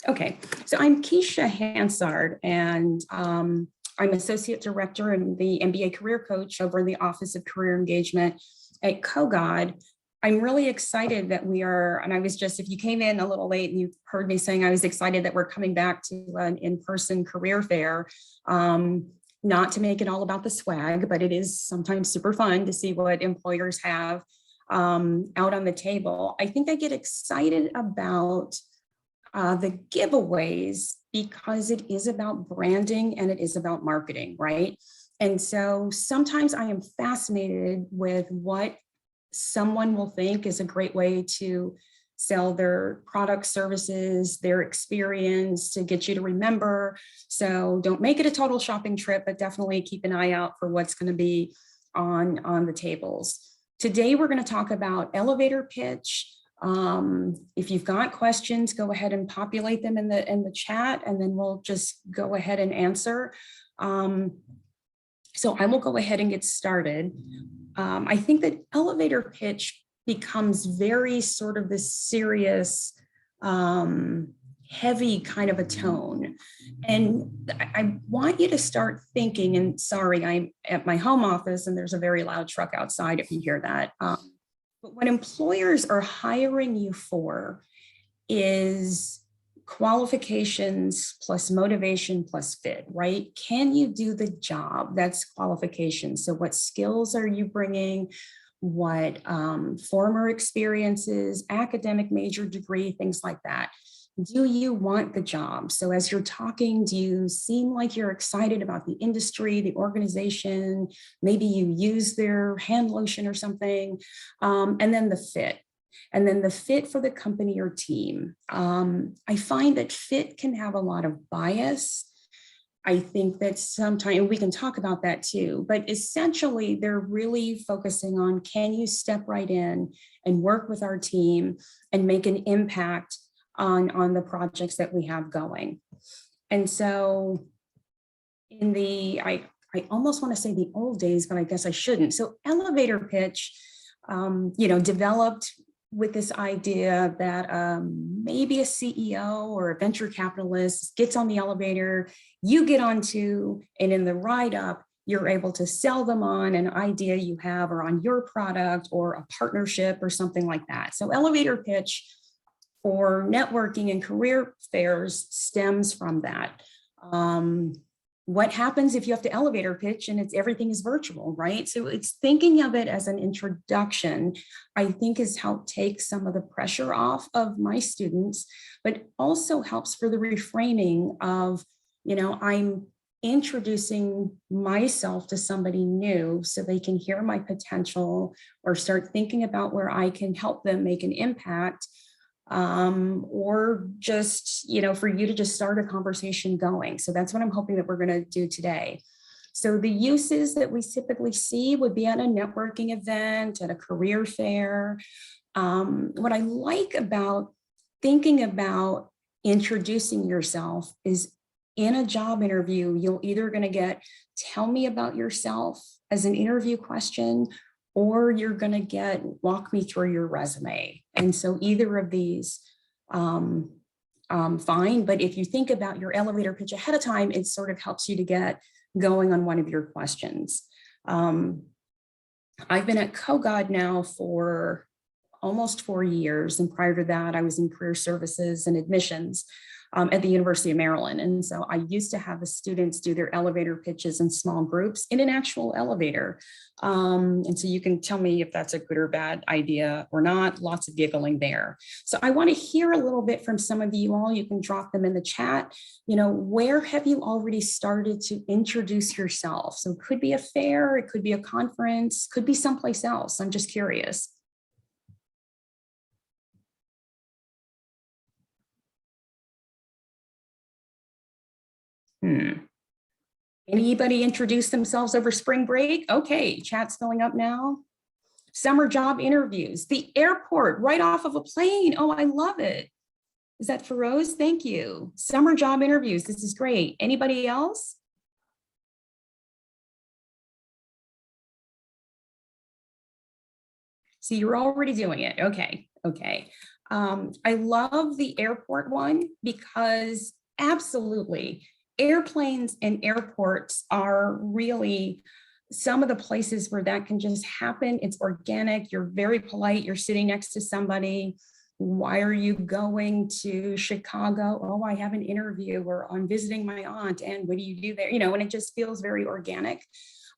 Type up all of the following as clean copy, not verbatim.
Okay, so I'm Keisha Hansard, and I'm Associate Director and the MBA Career Coach over in the Office of Career Engagement at Kogod. I'm really excited that we are, and I was just, if you came in a little late and you heard me saying I was excited that we're coming back to an in-person career fair, not to make it all about the swag, but it is sometimes super fun to see what employers have out on the table. I think I get excited about the giveaways because it is about branding and it is about marketing, right? And so sometimes I am fascinated with what someone will think is a great way to sell their products, services, their experience to get you to remember. So don't make it a total shopping trip, but definitely keep an eye out for what's going to be on the tables. Today, we're going to talk about elevator pitch. If you've got questions, go ahead and populate them in the chat, and then we'll just go ahead and answer. So I will go ahead and get started. I think that elevator pitch becomes very sort of this serious, heavy kind of a tone. And I want you to start thinking, and sorry, I'm at my home office and there's a very loud truck outside if you hear that. But what employers are hiring you for is qualifications plus motivation plus fit, right? Can you do the job? That's qualifications. So what skills are you bringing? What former experiences, academic major degree, things like that. Do you want the job? So as you're talking, do you seem like you're excited about the industry, the organization? Maybe you use their hand lotion or something. And then the fit. And then the fit for the company or team. I find that fit can have a lot of bias. I think that sometimes we can talk about that too, but essentially they're really focusing on, can you step right in and work with our team and make an impact on the projects that we have going. And so in I almost want to say the old days, but I guess I shouldn't. So elevator pitch, developed with this idea that maybe a CEO or a venture capitalist gets on the elevator, you get onto, and in the ride up, you're able to sell them on an idea you have or on your product or a partnership or something like that. So elevator pitch for networking and career fairs stems from that. What happens if you have to elevator pitch and everything is virtual, right? So it's thinking of it as an introduction, I think has helped take some of the pressure off of my students, but also helps for the reframing of, I'm introducing myself to somebody new so they can hear my potential or start thinking about where I can help them make an impact. Or just, for you to just start a conversation going. So that's what I'm hoping that we're going to do today. So the uses that we typically see would be at a networking event, at a career fair. What I like about thinking about introducing yourself is in a job interview, you're either going to get, tell me about yourself as an interview question, or you're going to get, walk me through your resume. And so either of these, fine. But if you think about your elevator pitch ahead of time, it sort of helps you to get going on one of your questions. I've been at Kogod now for almost 4 years. And prior to that, I was in career services and admissions at the University of Maryland. And so I used to have the students do their elevator pitches in small groups in an actual elevator. And so you can tell me if that's a good or bad idea or not. Lots of giggling there. So I want to hear a little bit from some of you all. You can drop them in the chat. Where have you already started to introduce yourself? So it could be a fair, it could be a conference, could be someplace else. I'm just curious. Anybody introduce themselves over spring break? Okay, chat's filling up now. Summer job interviews, the airport, right off of a plane. Oh, I love it. Is that Feroz? Thank you. Summer job interviews, this is great. Anybody else? See, you're already doing it. Okay. I love the airport one because absolutely, airplanes and airports are really some of the places where that can just happen. It's organic. You're very polite. You're sitting next to somebody. Why are you going to Chicago? Oh, I have an interview, or I'm visiting my aunt. And what do you do there? You know, and it just feels very organic.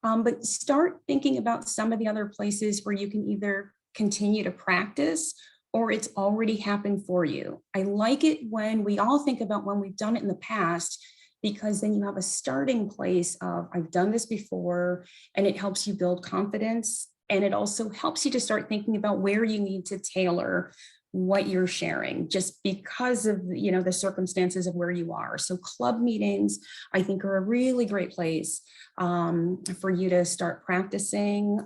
But start thinking about some of the other places where you can either continue to practice or it's already happened for you. I like it when we all think about when we've done it in the past, because then you have a starting place of I've done this before, and it helps you build confidence. And it also helps you to start thinking about where you need to tailor what you're sharing just because of the circumstances of where you are. So club meetings, I think, are a really great place for you to start practicing.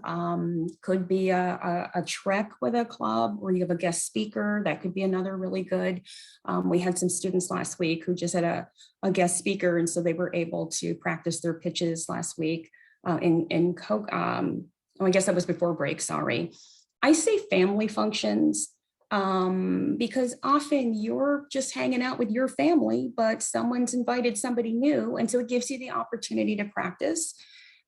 Could be a trek with a club, or you have a guest speaker. That could be another really good. We had some students last week who just had a guest speaker, and so they were able to practice their pitches last week in Coke. I guess that was before break, sorry. I say family functions because often you're just hanging out with your family, but someone's invited somebody new. And so it gives you the opportunity to practice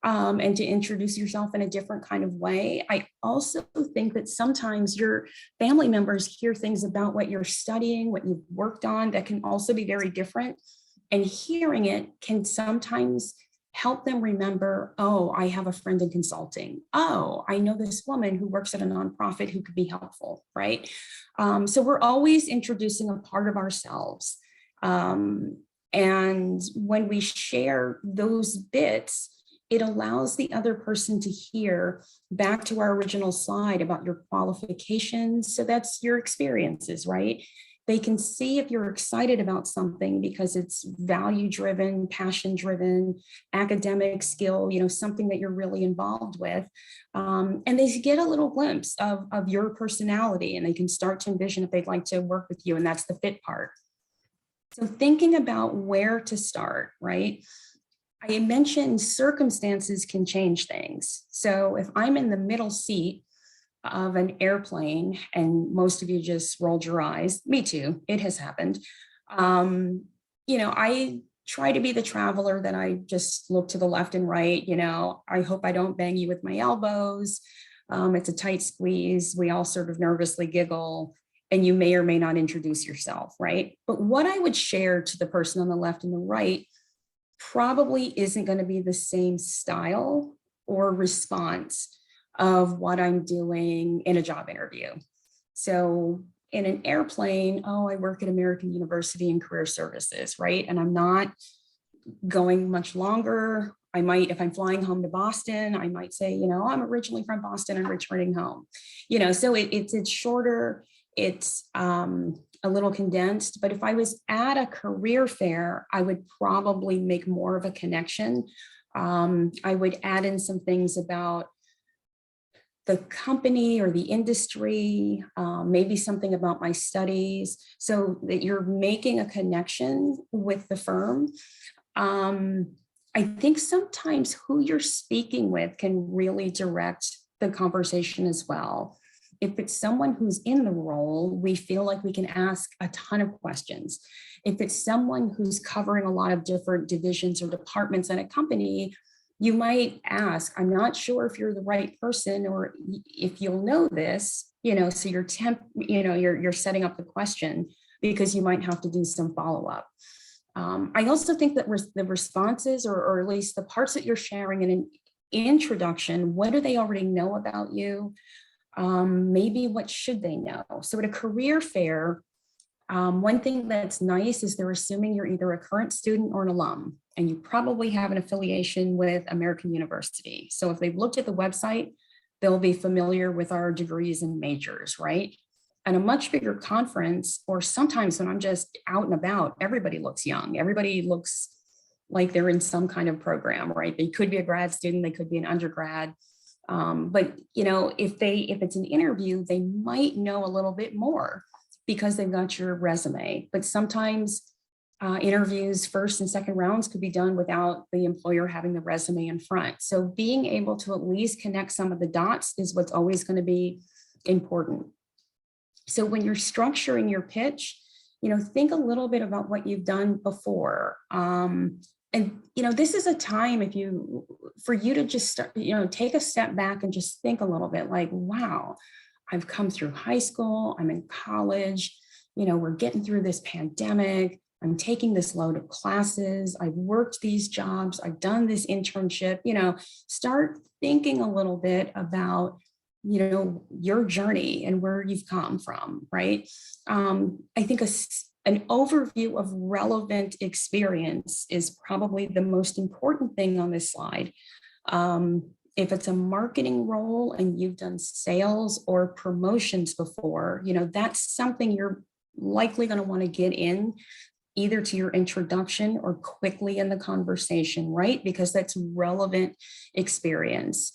and to introduce yourself in a different kind of way. I also think that sometimes your family members hear things about what you're studying, what you've worked on, that can also be very different. And hearing it can sometimes help them remember, oh, I have a friend in consulting. Oh, I know this woman who works at a nonprofit who could be helpful, right? So we're always introducing a part of ourselves. And when we share those bits, it allows the other person to hear back to our original slide about your qualifications. So that's your experiences, right? They can see if you're excited about something because it's value-driven, passion-driven, academic skill, something that you're really involved with. And they get a little glimpse of your personality, and they can start to envision if they'd like to work with you, and that's the fit part. So thinking about where to start, right? I mentioned circumstances can change things. So if I'm in the middle seat of an airplane, and most of you just rolled your eyes, me too, it has happened. I try to be the traveler that I just look to the left and right. I hope I don't bang you with my elbows. It's a tight squeeze. We all sort of nervously giggle, and you may or may not introduce yourself, right? But what I would share to the person on the left and the right probably isn't going to be the same style or response of what I'm doing in a job interview. So in an airplane, oh, I work at American University in career services, right? And I'm not going much longer. I might, if I'm flying home to Boston, I might say, I'm originally from Boston and returning home. So it's shorter, it's a little condensed. But if I was at a career fair, I would probably make more of a connection. I would add in some things about the company or the industry, maybe something about my studies, so that you're making a connection with the firm. I think sometimes who you're speaking with can really direct the conversation as well. If it's someone who's in the role, we feel like we can ask a ton of questions. If it's someone who's covering a lot of different divisions or departments at a company, you might ask, I'm not sure if you're the right person or if you'll know this, so you're setting up the question because you might have to do some follow-up. I also think that the responses, or at least the parts that you're sharing in an introduction, what do they already know about you? Maybe what should they know? So at a career fair, one thing that's nice is they're assuming you're either a current student or an alum, and you probably have an affiliation with American University. So if they've looked at the website, they'll be familiar with our degrees and majors, right? At a much bigger conference, or sometimes when I'm just out and about, everybody looks young. Everybody looks like they're in some kind of program, right? They could be a grad student, they could be an undergrad. But if it's an interview, they might know a little bit more because they've got your resume. But sometimes interviews, first and second rounds, could be done without the employer having the resume in front. So being able to at least connect some of the dots is what's always going to be important. So when you're structuring your pitch, think a little bit about what you've done before. And this is a time for you to just start, take a step back and just think a little bit like, wow, I've come through high school, I'm in college, we're getting through this pandemic, I'm taking this load of classes, I've worked these jobs, I've done this internship, start thinking a little bit about, your journey and where you've come from, right? I think an overview of relevant experience is probably the most important thing on this slide. If it's a marketing role and you've done sales or promotions before, that's something you're likely going to want to get in either to your introduction or quickly in the conversation, right? Because that's relevant experience.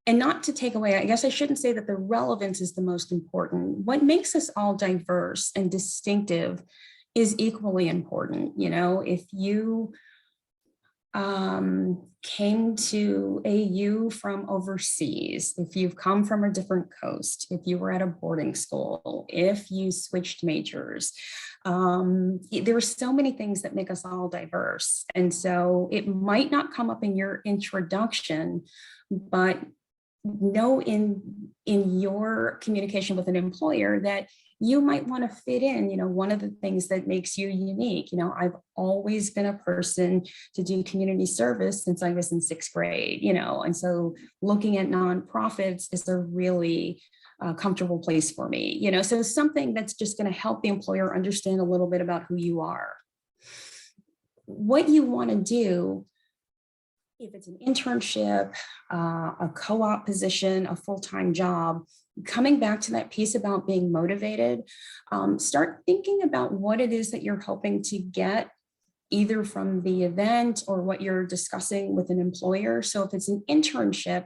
And not to take away, I guess I shouldn't say that the relevance is the most important. What makes us all diverse and distinctive is equally important. If you came to AU from overseas, if you've come from a different coast, if you were at a boarding school, if you switched majors, there are so many things that make us all diverse. And so it might not come up in your introduction, but know in your communication with an employer that you might want to fit in, one of the things that makes you unique. I've always been a person to do community service since I was in 6th grade, and so looking at nonprofits is a really comfortable place for me, so something that's just going to help the employer understand a little bit about who you are. What you want to do, if it's an internship, a co-op position, a full-time job, coming back to that piece about being motivated, start thinking about what it is that you're hoping to get either from the event or what you're discussing with an employer. So if it's an internship,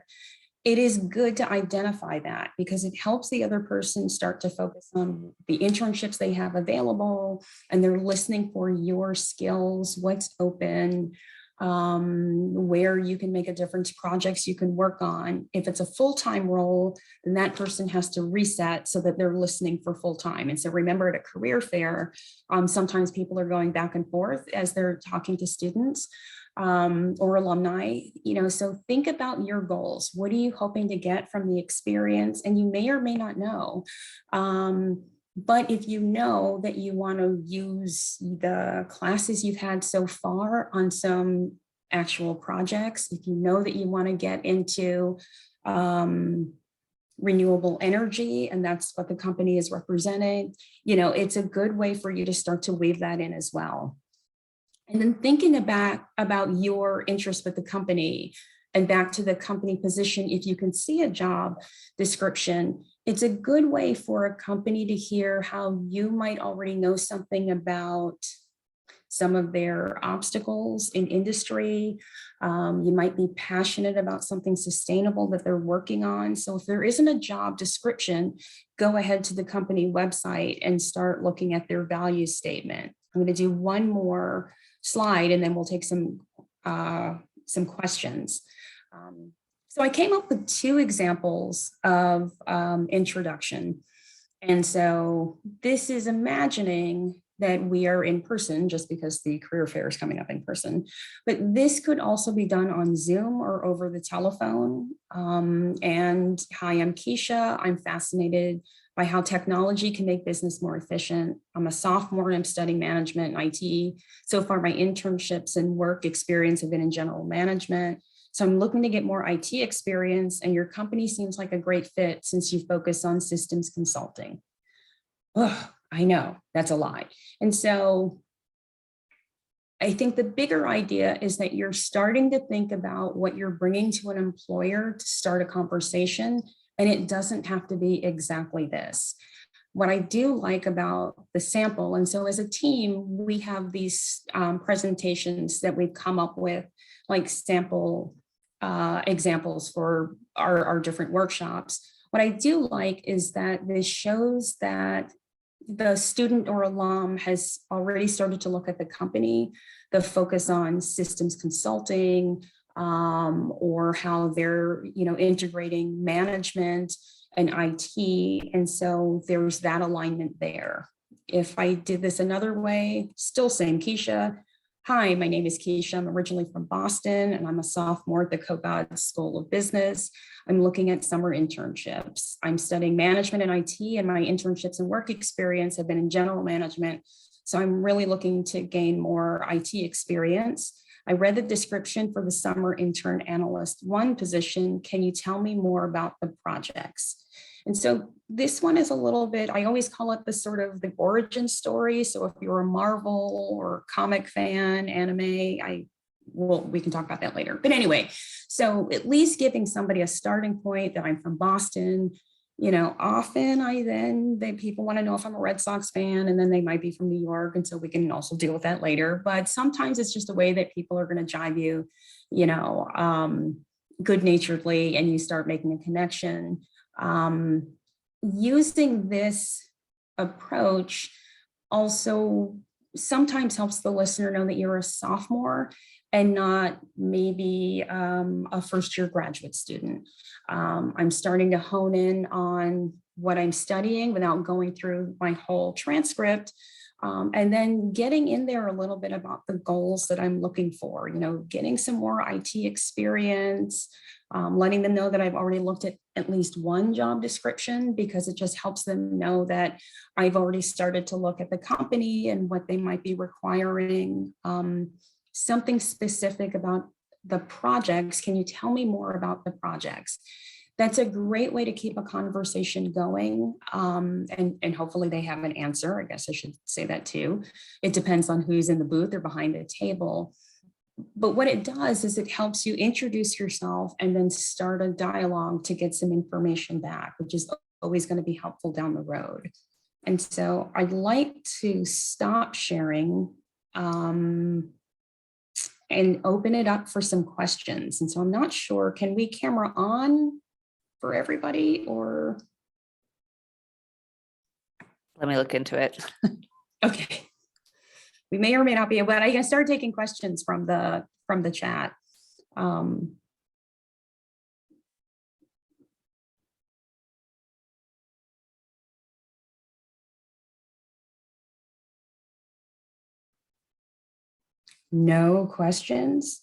it is good to identify that because it helps the other person start to focus on the internships they have available, and they're listening for your skills, what's open, where you can make a difference, projects you can work on. If it's a full-time role, then that person has to reset so that they're listening for full-time. And so remember, at a career fair, sometimes people are going back and forth as they're talking to students or alumni, so think about your goals. What are you hoping to get from the experience? And you may or may not know. But if you know that you want to use the classes you've had so far on some actual projects, if you know that you want to get into renewable energy, and that's what the company is representing, it's a good way for you to start to weave that in as well. And then thinking about your interest with the company and back to the company position, if you can see a job description, it's a good way for a company to hear how you might already know something about some of their obstacles in industry. You might be passionate about something sustainable that they're working on. So if there isn't a job description, go ahead to the company website and start looking at their value statement. I'm going to do one more slide and then we'll take some questions. So I came up with 2 examples of introduction. And so this is imagining that we are in person just because the career fair is coming up in person, but this could also be done on Zoom or over the telephone. And hi, I'm Keisha. I'm fascinated by how technology can make business more efficient. I'm a sophomore and I'm studying management and IT. So far, my internships and work experience have been in general management. So I'm looking to get more IT experience, and your company seems like a great fit since you focus on systems consulting. Oh, I know, that's a lie. And so I think the bigger idea is that you're starting to think about what you're bringing to an employer to start a conversation, and it doesn't have to be exactly this. What I do like about the sample, and so as a team, we have these presentations that we've come up with, like sample examples for our different workshops. What I do like is that this shows that the student or alum has already started to look at the company, the focus on systems consulting, or how they're integrating management and IT. And so there's that alignment there. If I did this another way, still same Keisha. Hi, my name is Keisha. I'm originally from Boston and I'm a sophomore at the Kogod School of Business. I'm looking at summer internships. I'm studying management and IT, and my internships and work experience have been in general management. So I'm really looking to gain more IT experience. I read the description for the summer intern analyst 1 position. Can you tell me more about the projects? And so this one is a little bit, I always call it the sort of the origin story. So if you're a Marvel or comic fan, anime, we can talk about that later. But anyway, so at least giving somebody a starting point that I'm from Boston. Often people want to know if I'm a Red Sox fan, and then they might be from New York. And so we can also deal with that later. But sometimes it's just a way that people are going to jive you, good naturedly, and you start making a connection. Using this approach also sometimes helps the listener know that you're a sophomore and not maybe a first-year graduate student. I'm starting to hone in on what I'm studying without going through my whole transcript, and then getting in there a little bit about the goals that I'm looking for, getting some more IT experience, letting them know that I've already looked at least one job description, because it just helps them know that I've already started to look at the company and what they might be requiring. Something specific about the projects. Can you tell me more about the projects? That's a great way to keep a conversation going. And hopefully they have an answer. I guess I should say that too. It depends on who's in the booth or behind the table. But what it does is it helps you introduce yourself and then start a dialogue to get some information back, which is always going to be helpful down the road. And so I'd like to stop sharing and open it up for some questions. And so I'm not sure, can we camera on for everybody, or? Let me look into it. Okay. We may or may not be, but I can start taking questions from the chat. No questions?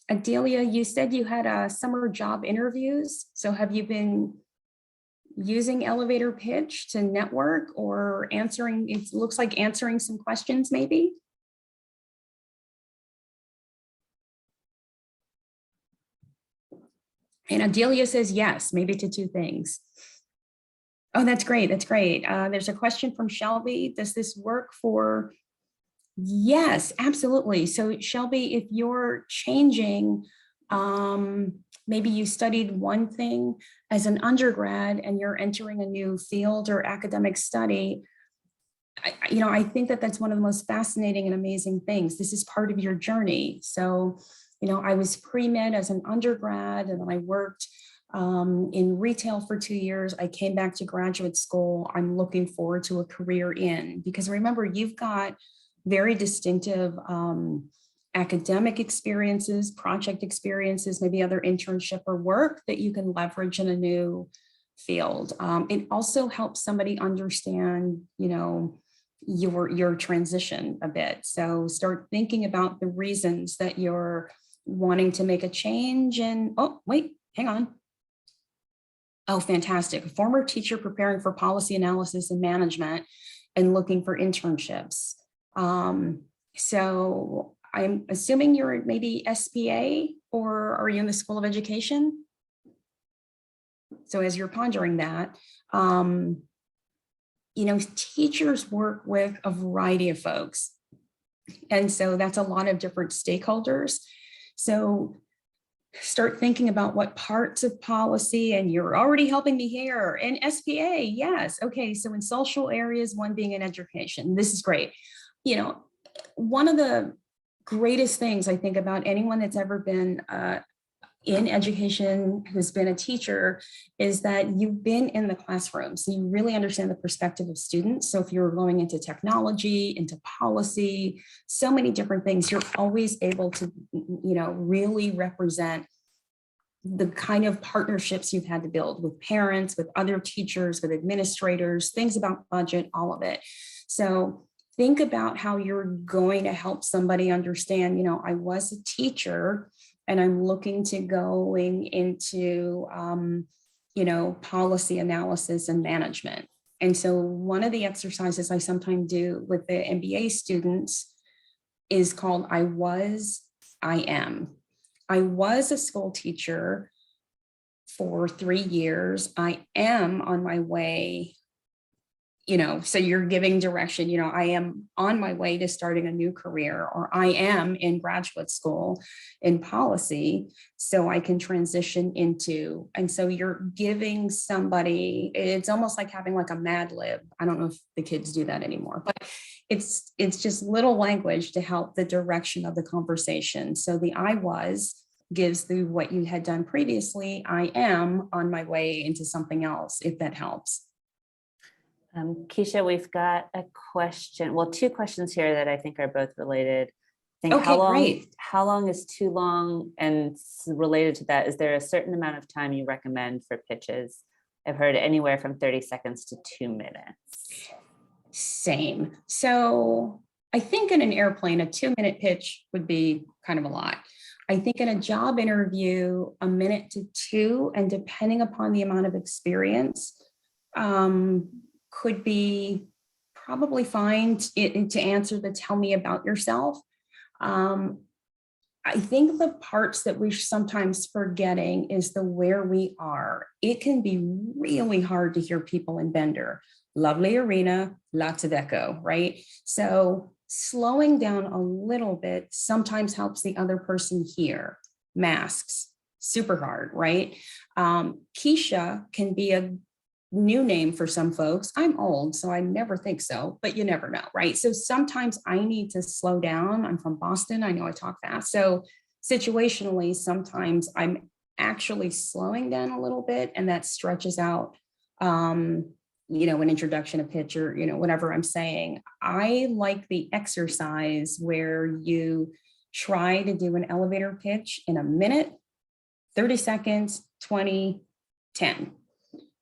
Adelia, you said you had summer job interviews. So have you been using elevator pitch to network, or answering, it looks like answering some questions maybe? And Adelia says yes, maybe to 2 things. Oh, that's great. That's great. There's a question from Shelby. Does this work for? Yes, absolutely. So Shelby, if you're changing, maybe you studied one thing as an undergrad and you're entering a new field or academic study, I think that that's one of the most fascinating and amazing things. This is part of your journey. So, I was pre-med as an undergrad, and then I worked in retail for 2 years. I came back to graduate school. I'm looking forward to a career in, because remember, you've got very distinctive academic experiences, project experiences, maybe other internship or work that you can leverage in a new field. It also helps somebody understand, your transition a bit. So start thinking about the reasons that you're wanting to make a change. And oh, wait, hang on. Oh, fantastic. A former teacher preparing for policy analysis and management and looking for internships. So I'm assuming you're maybe SPA, or are you in the School of Education? So as you're pondering that, teachers work with a variety of folks. And so that's a lot of different stakeholders. So start thinking about what parts of policy, and you're already helping me here. And SPA, yes. Okay, so in social areas, one being in education. This is great. One of the greatest things I think about anyone that's ever been in education who's been a teacher is that you've been in the classroom. So you really understand the perspective of students. So if you're going into technology, into policy, so many different things, you're always able to, really represent the kind of partnerships you've had to build with parents, with other teachers, with administrators, things about budget, all of it. So think about how you're going to help somebody understand, I was a teacher and I'm looking to going into, policy analysis and management. And so one of the exercises I sometimes do with the MBA students is called I was, I am. I was a school teacher for 3 years. I am on my way, so you're giving direction, I am on my way to starting a new career, or I am in graduate school in policy, so I can transition into, and so you're giving somebody, it's almost like having like a Mad Lib. I don't know if the kids do that anymore, but it's just little language to help the direction of the conversation. So the I was gives the what you had done previously. I am on my way into something else, if that helps. Keisha, we've got a question. Well, 2 questions here that I think are both related. I think Okay, great. how long is too long? And related to that, is there a certain amount of time you recommend for pitches? I've heard anywhere from 30 seconds to 2 minutes. Same. So I think in an airplane, a 2-minute pitch would be kind of a lot. I think in a job interview, a minute to 2, and depending upon the amount of experience, could be probably fine to answer the tell me about yourself. I think the parts that we're sometimes forgetting is the where we are. It can be really hard to hear people in Bender. Lovely arena, lots of echo, right? So slowing down a little bit sometimes helps the other person hear. Masks, super hard, right? Keisha can be a new name for some folks. I'm old, so I never think so, but you never know, right? So sometimes I need to slow down. I'm from Boston. I know I talk fast. So situationally, sometimes I'm actually slowing down a little bit, and that stretches out, an introduction, a pitch, or, whatever I'm saying. I like the exercise where you try to do an elevator pitch in a minute, 30 seconds, 20, 10.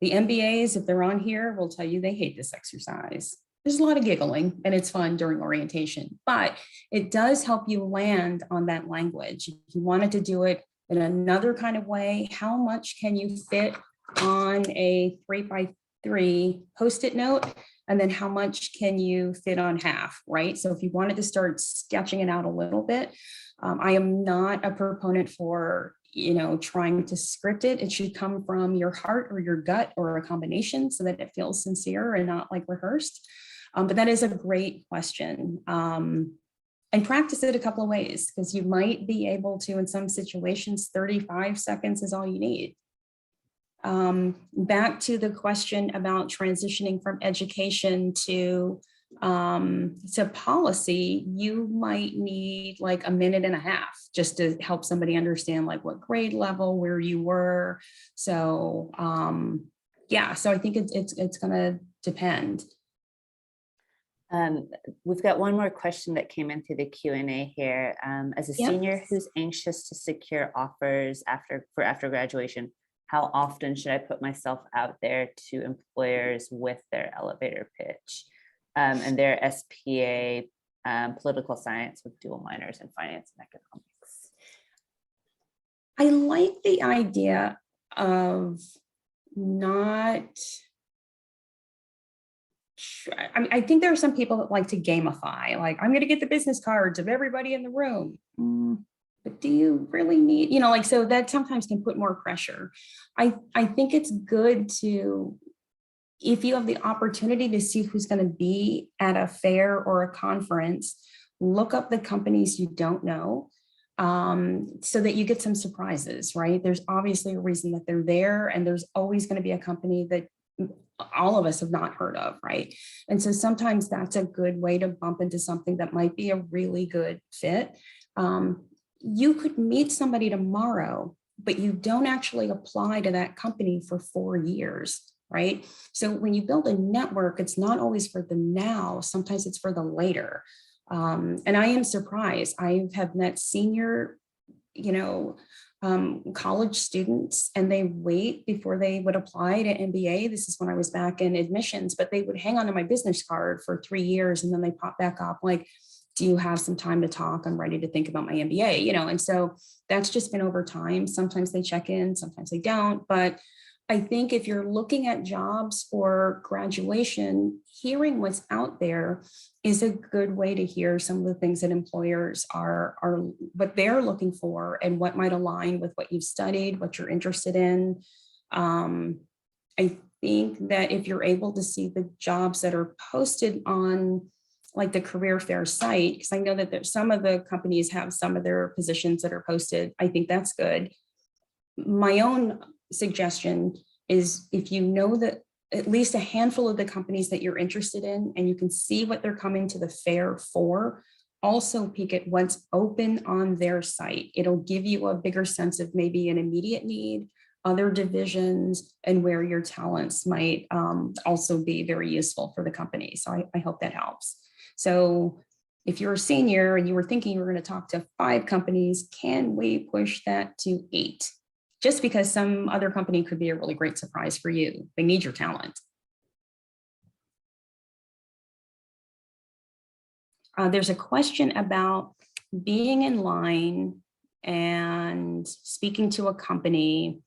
The MBAs, if they're on here, will tell you they hate this exercise. There's a lot of giggling and it's fun during orientation, but it does help you land on that language. If you wanted to do it in another kind of way, how much can you fit on a 3x3 Post-it note? And then how much can you fit on half, right? So if you wanted to start sketching it out a little bit, I am not a proponent for trying to script it. It should come from your heart or your gut or a combination so that it feels sincere and not like rehearsed. But that is a great question. And practice it a couple of ways, because you might be able to, in some situations, 35 seconds is all you need. Back to the question about transitioning from education to policy, you might need like a minute and a half just to help somebody understand like what grade level, where you were. So so I think it's going to depend. We've got one more question that came in through the Q&A here. As a senior who's anxious to secure offers after graduation, how often should I put myself out there to employers with their elevator pitch? And their SPA, political science with dual minors in finance and economics. I like the idea of not, I think there are some people that like to gamify, like I'm going to get the business cards of everybody in the room. But do you really need, so that sometimes can put more pressure. I think it's good to, if you have the opportunity to see who's going to be at a fair or a conference, look up the companies you don't know, so that you get some surprises, right? There's obviously a reason that they're there, and there's always going to be a company that all of us have not heard of, right? And so sometimes that's a good way to bump into something that might be a really good fit. You could meet somebody tomorrow but you don't actually apply to that company for 4 years, right? So when you build a network, it's not always for the now, sometimes it's for the later. And I am surprised. I have met senior, college students, and they wait before they would apply to MBA. This is when I was back in admissions, but they would hang on to my business card for 3 years, and then they pop back up like, do you have some time to talk? I'm ready to think about my MBA, and so that's just been over time. Sometimes they check in, sometimes they don't. But I think if you're looking at jobs for graduation, hearing what's out there is a good way to hear some of the things that employers are what they're looking for and what might align with what you've studied, what you're interested in. I think that if you're able to see the jobs that are posted on like the career fair site, because I know that there's some of the companies have some of their positions that are posted, I think that's good. My own suggestion is if you know that at least a handful of the companies that you're interested in and you can see what they're coming to the fair for, also peek at what's open on their site. It'll give you a bigger sense of maybe an immediate need, other divisions, and where your talents might also be very useful for the company. So I hope that helps. So if you're a senior and you were thinking you were going to talk to 5 companies, can we push that to 8? Just because some other company could be a really great surprise for you. They need your talent. There's a question about being in line and speaking to a company.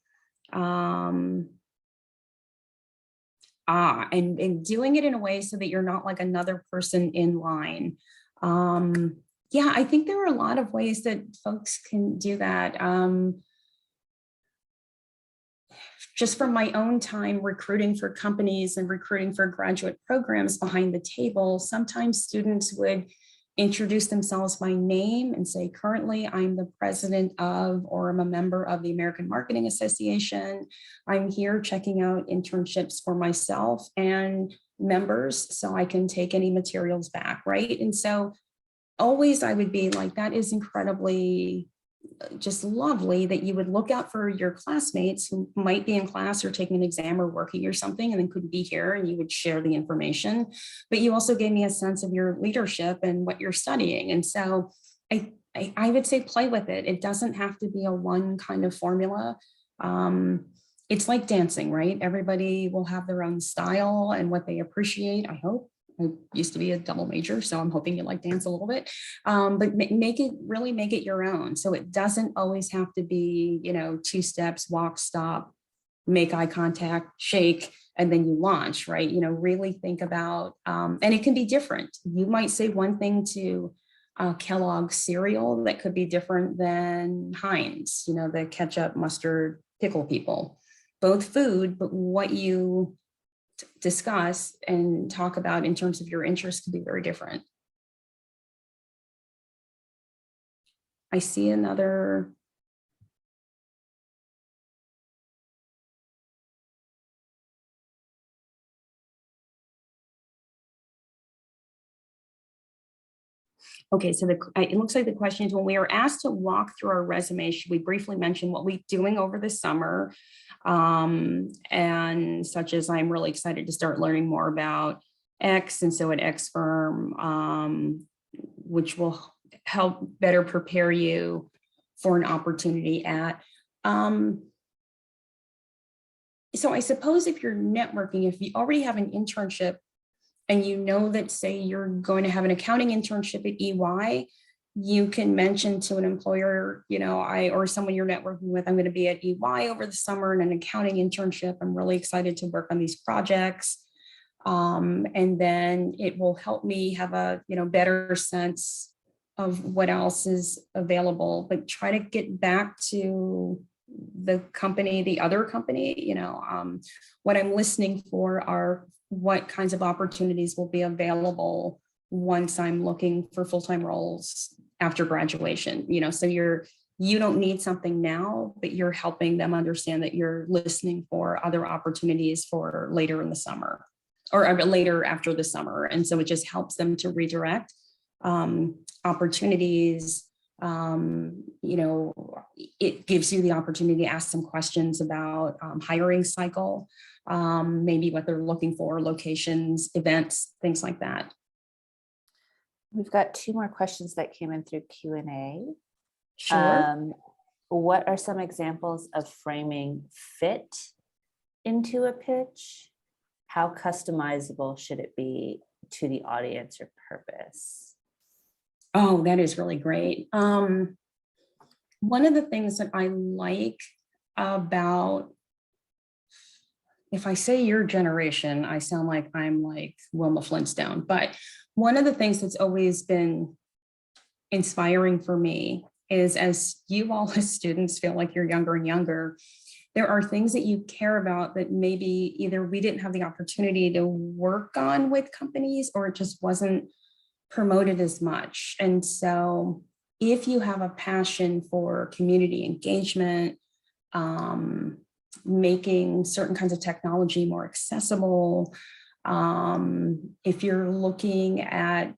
And doing it in a way so that you're not like another person in line. Yeah, I think there are a lot of ways that folks can do that. Just from my own time recruiting for companies and recruiting for graduate programs behind the table, sometimes students would introduce themselves by name and say, currently I'm the president of, or I'm a member of the American Marketing Association. I'm here checking out internships for myself and members so I can take any materials back, right? And so always I would be like, that is incredibly just lovely that you would look out for your classmates who might be in class or taking an exam or working or something and then couldn't be here, and you would share the information. But you also gave me a sense of your leadership and what you're studying. And so I would say play with it. It doesn't have to be a one kind of formula. It's like dancing, right? Everybody will have their own style and what they appreciate, I hope. I used to be a double major, so I'm hoping you like dance a little bit, but make it your own. So it doesn't always have to be, 2 steps, walk, stop, make eye contact, shake, and then you launch, right? Really think about, and it can be different. You might say one thing to Kellogg's cereal that could be different than Heinz, the ketchup, mustard, pickle people. Both food, but what you discuss and talk about in terms of your interests could be very different. I see another. Okay, so it looks like the question is, when we are asked to walk through our resume, should we briefly mention what we're doing over the summer? And such as, I'm really excited to start learning more about X, and so at X firm, which will help better prepare you for an opportunity at. So I suppose if you're networking, if you already have an internship and that, say, you're going to have an accounting internship at EY, you can mention to an employer, or someone you're networking with, I'm going to be at EY over the summer in an accounting internship. I'm really excited to work on these projects. And then it will help me have a, better sense of what else is available, but try to get back to the company, the other company, what I'm listening for are what kinds of opportunities will be available once I'm looking for full-time roles after graduation, so you don't need something now, but you're helping them understand that you're listening for other opportunities for later in the summer or later after the summer. And so it just helps them to redirect opportunities, it gives you the opportunity to ask some questions about hiring cycle, maybe what they're looking for, locations, events, things like that. We've got 2 more questions that came in through Q&A. Sure. What are some examples of framing fit into a pitch? How customizable should it be to the audience or purpose? Oh, that is really great. One of the things that I like about, if I say your generation, I sound like I'm like Wilma Flintstone, but one of the things that's always been inspiring for me is, as you all as students feel like you're younger and younger, there are things that you care about that maybe either we didn't have the opportunity to work on with companies, or it just wasn't promoted as much. And so if you have a passion for community engagement, making certain kinds of technology more accessible, if you're looking at,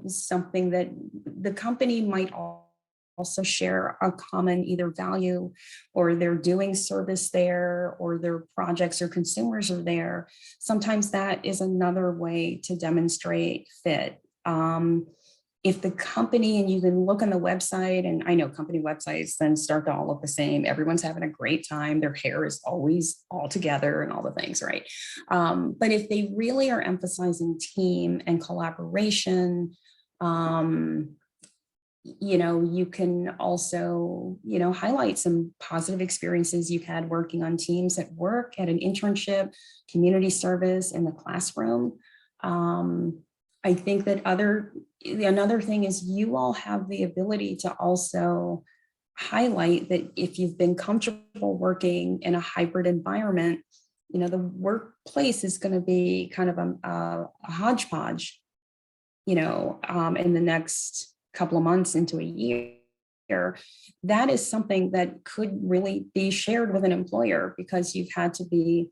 something that the company might also share a common either value, or they're doing service there, or their projects or consumers are there, sometimes that is another way to demonstrate fit. If the company, and you can look on the website, and I know company websites then start to all look the same. Everyone's having a great time. Their hair is always all together and all the things, right? But if they really are emphasizing team and collaboration, you can also, highlight some positive experiences you've had working on teams at work, at an internship, community service, in the classroom. I think that another thing is, you all have the ability to also highlight that if you've been comfortable working in a hybrid environment, the workplace is going to be kind of a hodgepodge, in the next couple of months into a year. That is something that could really be shared with an employer, because you've had to be,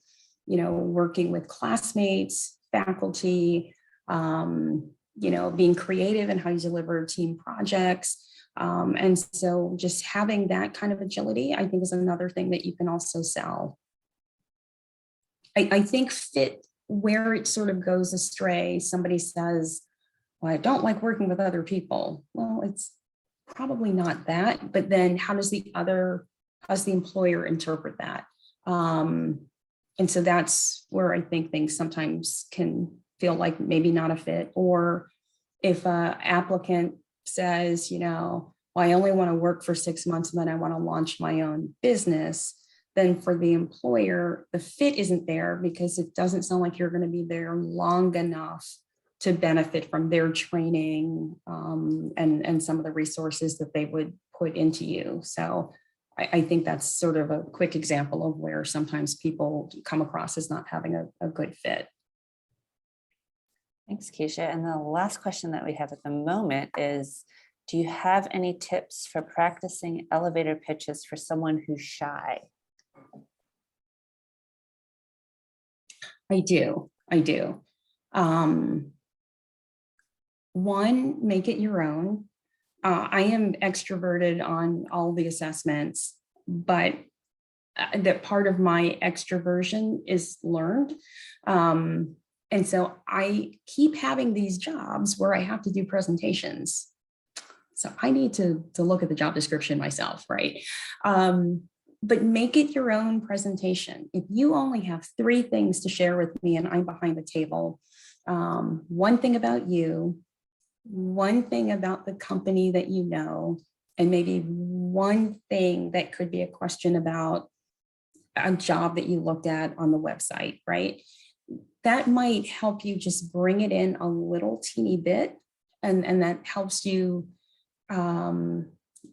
working with classmates, faculty, being creative in how you deliver team projects. And so just having that kind of agility, I think, is another thing that you can also sell. I think fit, where it sort of goes astray, somebody says, well, I don't like working with other people. Well, it's probably not that, but then how does the employer interpret that? And so that's where I think things sometimes can feel like maybe not a fit. Or if an applicant says, well, I only want to work for 6 months and then I want to launch my own business, then for the employer, the fit isn't there, because it doesn't sound like you're going to be there long enough to benefit from their training, and some of the resources that they would put into you. So I think that's sort of a quick example of where sometimes people come across as not having a good fit. Thanks, Keisha. And the last question that we have at the moment is, do you have any tips for practicing elevator pitches for someone who's shy? I do. One, make it your own. I am extroverted on all the assessments, but that part of my extroversion is learned. And so I keep having these jobs where I have to do presentations. So I need to look at the job description myself, right? But make it your own presentation. If you only have 3 things to share with me and I'm behind the table, one thing about you, one thing about the company that you know, and maybe one thing that could be a question about a job that you looked at on the website, right? That might help you just bring it in a little teeny bit, and that helps you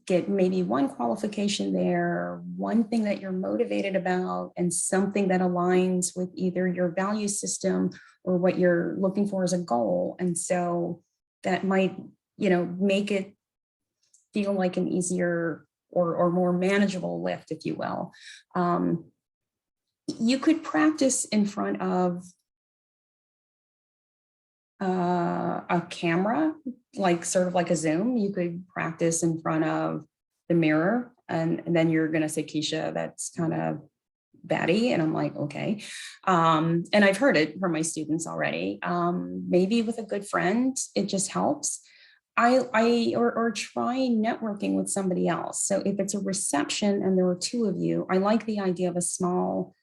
get maybe one qualification there, one thing that you're motivated about, and something that aligns with either your value system or what you're looking for as a goal. And so that might, make it feel like an easier or more manageable lift, if you will. You could practice in front of a camera, like sort of like a Zoom. You could practice in front of the mirror. And then you're going to say, Keisha, that's kind of batty. And I'm like, okay. And I've heard it from my students already. Maybe with a good friend, it just helps. Or try networking with somebody else. So if it's a reception and there are two of you, I like the idea of a small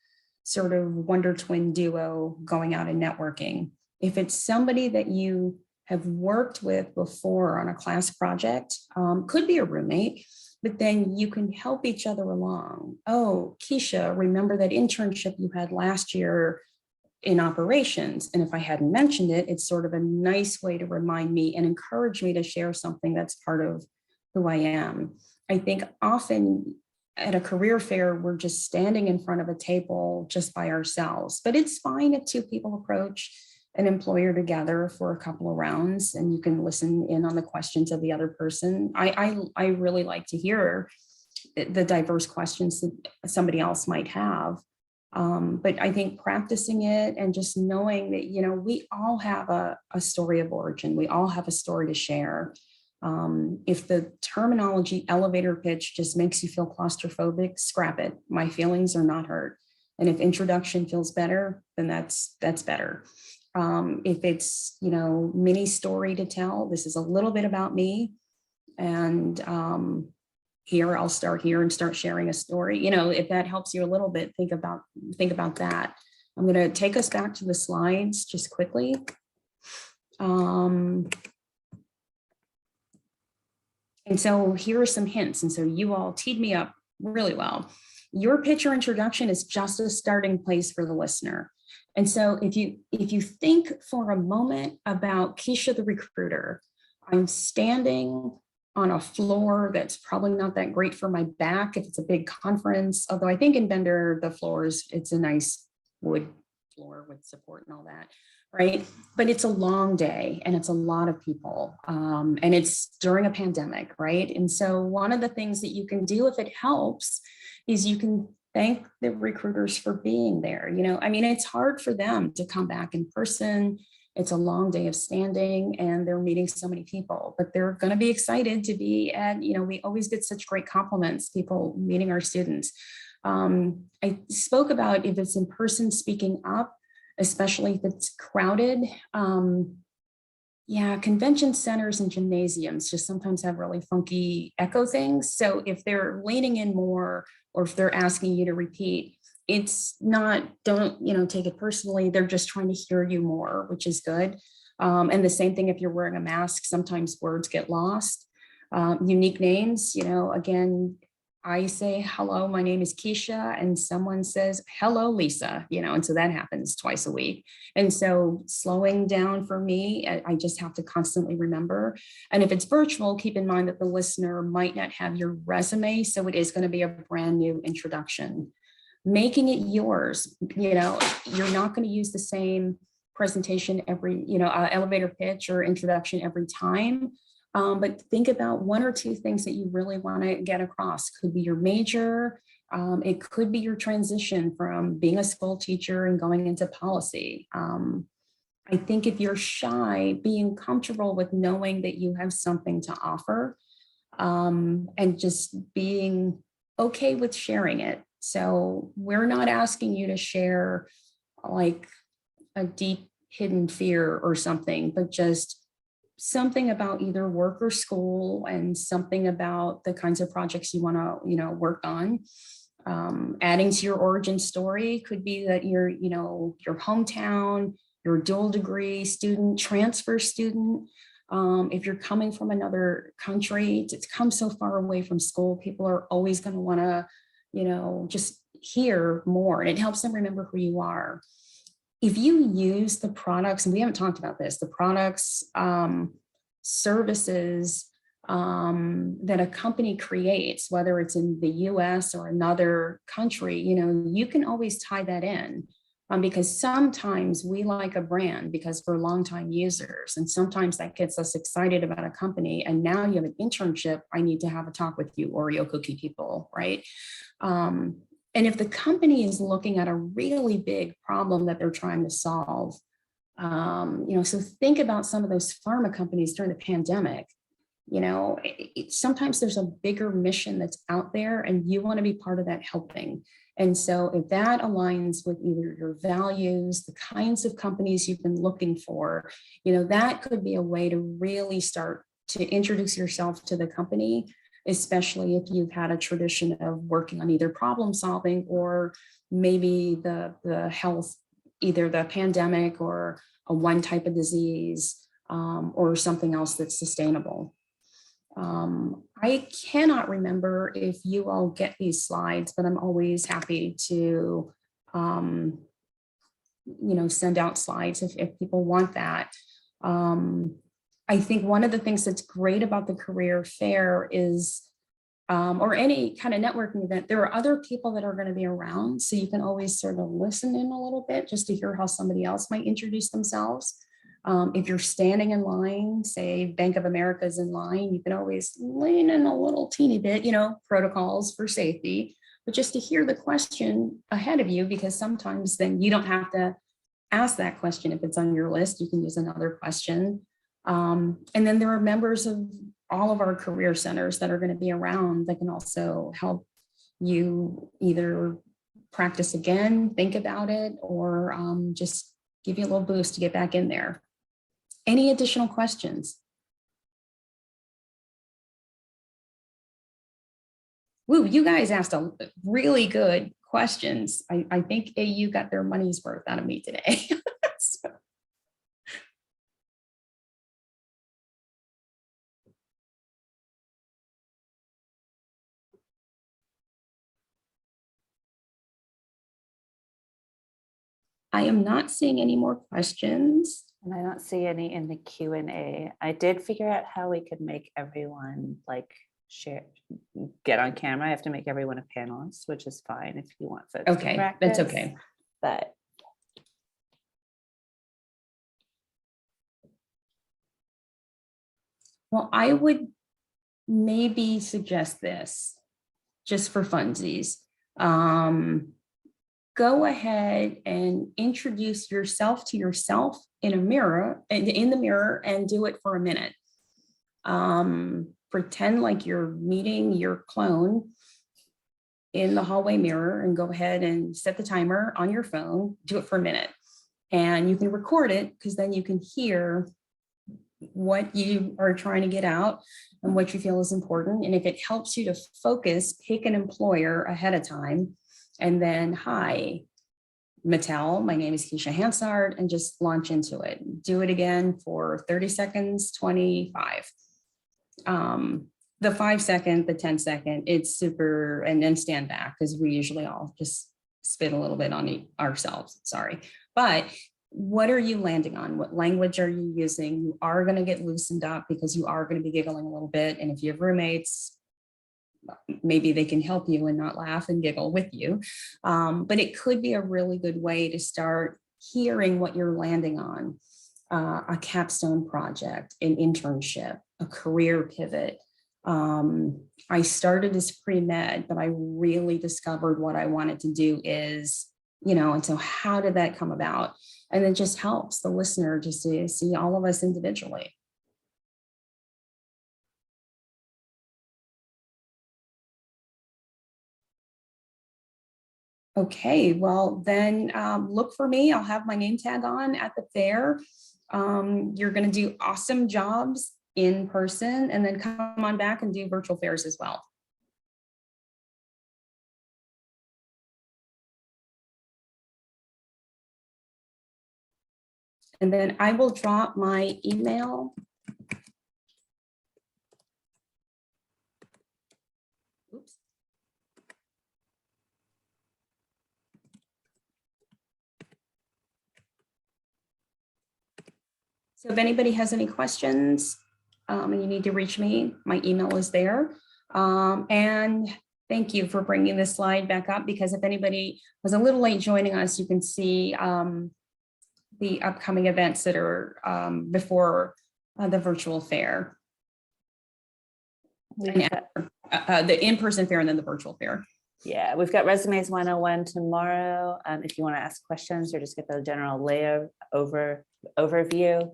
sort of wonder twin duo going out and networking. If it's somebody that you have worked with before on a class project, could be a roommate, but then you can help each other along. Oh, Keisha, remember that internship you had last year in operations? And if I hadn't mentioned it, it's sort of a nice way to remind me and encourage me to share something that's part of who I am. I think often at a career fair, we're just standing in front of a table just by ourselves, but it's fine if two people approach an employer together for a couple of rounds and you can listen in on the questions of the other person. I really like to hear the diverse questions that somebody else might have. But I think practicing it and just knowing that, we all have a story of origin. We all have a story to share. If the terminology elevator pitch just makes you feel claustrophobic, scrap it. My feelings are not hurt. And if introduction feels better, then that's better. If it's, mini story to tell, this is a little bit about me. And here, I'll start here and start sharing a story. If that helps you a little bit, think about that. I'm going to take us back to the slides just quickly. And so here are some hints. And so you all teed me up really well. Your pitch or introduction is just a starting place for the listener. And so if you think for a moment about Keisha the recruiter, I'm standing on a floor that's probably not that great for my back if it's a big conference, although I think in Bender, the floors, it's a nice wood floor with support and all that, right? But it's a long day and it's a lot of people, and it's during a pandemic, right? And so one of the things that you can do if it helps is you can thank the recruiters for being there. It's hard for them to come back in person. It's a long day of standing and they're meeting so many people, but they're going to be excited to be at, we always get such great compliments, people meeting our students. I spoke about if it's in person speaking up, especially if it's crowded. Convention centers and gymnasiums just sometimes have really funky echo things. So if they're leaning in more, or if they're asking you to repeat, it's not, don't, take it personally. They're just trying to hear you more, which is good. And the same thing if you're wearing a mask, sometimes words get lost. Unique names, again, I say, hello, my name is Keisha, and someone says, hello, Lisa, and so that happens twice a week. And so slowing down for me, I just have to constantly remember. And if it's virtual, keep in mind that the listener might not have your resume, so it is going to be a brand new introduction. Making it yours, you're not going to use the same presentation every, elevator pitch or introduction every time. But think about one or two things that you really want to get across. Could be your major. It could be your transition from being a school teacher and going into policy. I think if you're shy, being comfortable with knowing that you have something to offer, and just being okay with sharing it. So we're not asking you to share like a deep hidden fear or something, but just something about either work or school and something about the kinds of projects you want to, work on. Adding to your origin story could be that your hometown, your dual degree student, transfer student. If you're coming from another country to come so far away from school, people are always going to want to, just hear more, and it helps them remember who you are. If you use the products, and we haven't talked about this, the products, services that a company creates, whether it's in the US or another country, you can always tie that in, because sometimes we like a brand because we're longtime users, and sometimes that gets us excited about a company. And now you have an internship, I need to have a talk with you, Oreo cookie people, right? And if the company is looking at a really big problem that they're trying to solve, so think about some of those pharma companies during the pandemic. Sometimes there's a bigger mission that's out there and you want to be part of that helping. And so if that aligns with either your values, the kinds of companies you've been looking for, that could be a way to really start to introduce yourself to the company, especially if you've had a tradition of working on either problem solving or maybe the health, either the pandemic or a one type of disease, or something else that's sustainable. I cannot remember if you all get these slides, but I'm always happy to, send out slides if people want that. I think one of the things that's great about the career fair is, or any kind of networking event, there are other people that are going to be around. So you can always sort of listen in a little bit just to hear how somebody else might introduce themselves. If you're standing in line, say Bank of America is in line, you can always lean in a little teeny bit, protocols for safety, but just to hear the question ahead of you, because sometimes then you don't have to ask that question. If it's on your list, you can use another question. And then there are members of all of our career centers that are going to be around that can also help you either practice again, think about it, or just give you a little boost to get back in there. Any additional questions? Woo, you guys asked a really good questions. I think AU got their money's worth out of me today. So. I am not seeing any more questions. And I don't see any in the Q&A. I did figure out how we could make everyone get on camera. I have to make everyone a panelist, which is fine if you want folks to practice. That's okay. But well, I would maybe suggest this just for funsies. Go ahead and introduce yourself to yourself in the mirror and do it for a minute. Pretend like you're meeting your clone in the hallway mirror and go ahead and set the timer on your phone, do it for a minute. And you can record it because then you can hear what you are trying to get out and what you feel is important. And if it helps you to focus, pick an employer ahead of time. And then, hi, Mattel, my name is Keisha Hansard, and just launch into it. Do it again for 30 seconds, 25. The 5 second, the 10 second, it's super, and then stand back because we usually all just spit a little bit on ourselves, sorry. But what are you landing on? What language are you using? You are going to get loosened up because you are going to be giggling a little bit. And if you have roommates, maybe they can help you and not laugh and giggle with you. But it could be a really good way to start hearing what you're landing on. A capstone project, an internship, a career pivot. I started as pre-med, but I really discovered what I wanted to do is, and so how did that come about? And it just helps the listener to see all of us individually. Okay, well then look for me. I'll have my name tag on at the fair. You're going to do awesome jobs in person and then come on back and do virtual fairs as well. And then I will drop my email. Oops. So if anybody has any questions and you need to reach me, my email is there. And thank you for bringing this slide back up, because if anybody was a little late joining us, you can see the upcoming events that are before the virtual fair. The in-person fair and then the virtual fair. Yeah, we've got Resumes 101 tomorrow. If you want to ask questions or just get the general layout overview.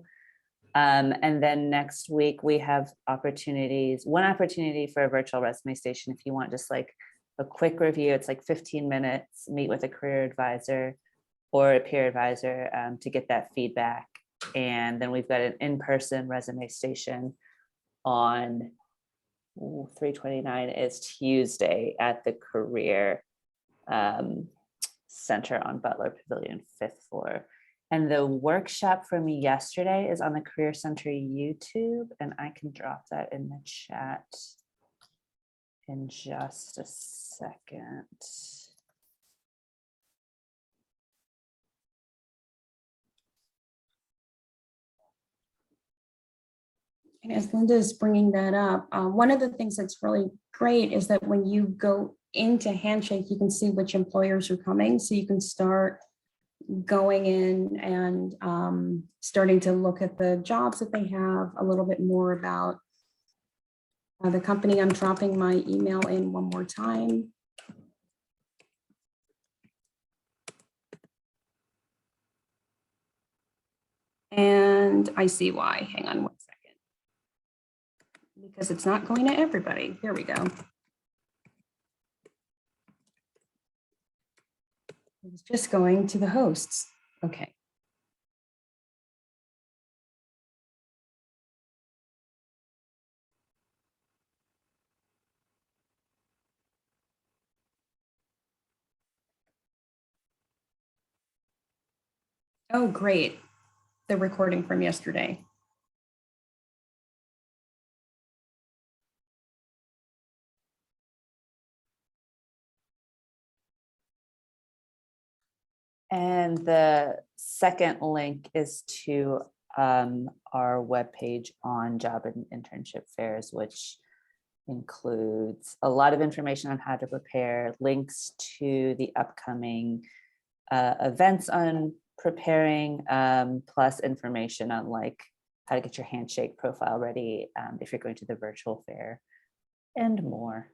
And then next week we have one opportunity for a virtual resume station. If you want just like a quick review, it's like 15 minutes, meet with a career advisor or a peer advisor to get that feedback. And then we've got an in-person resume station on 3/29 is Tuesday at the Career Center on Butler Pavilion, 5th floor. And the workshop from yesterday is on the Career Center YouTube, and I can drop that in the chat in just a second. And as Linda is bringing that up, one of the things that's really great is that when you go into Handshake, you can see which employers are coming. So you can start going in and starting to look at the jobs that they have, a little bit more about the company. I'm dropping my email in one more time. And I see why. Hang on 1 second. Because it's not going to everybody. Here we go. It was just going to the hosts. Okay. Oh, great. The recording from yesterday. And the second link is to our webpage on job and internship fairs, which includes a lot of information on how to prepare, links to the upcoming events on preparing, plus information on like how to get your Handshake profile ready if you're going to the virtual fair and more.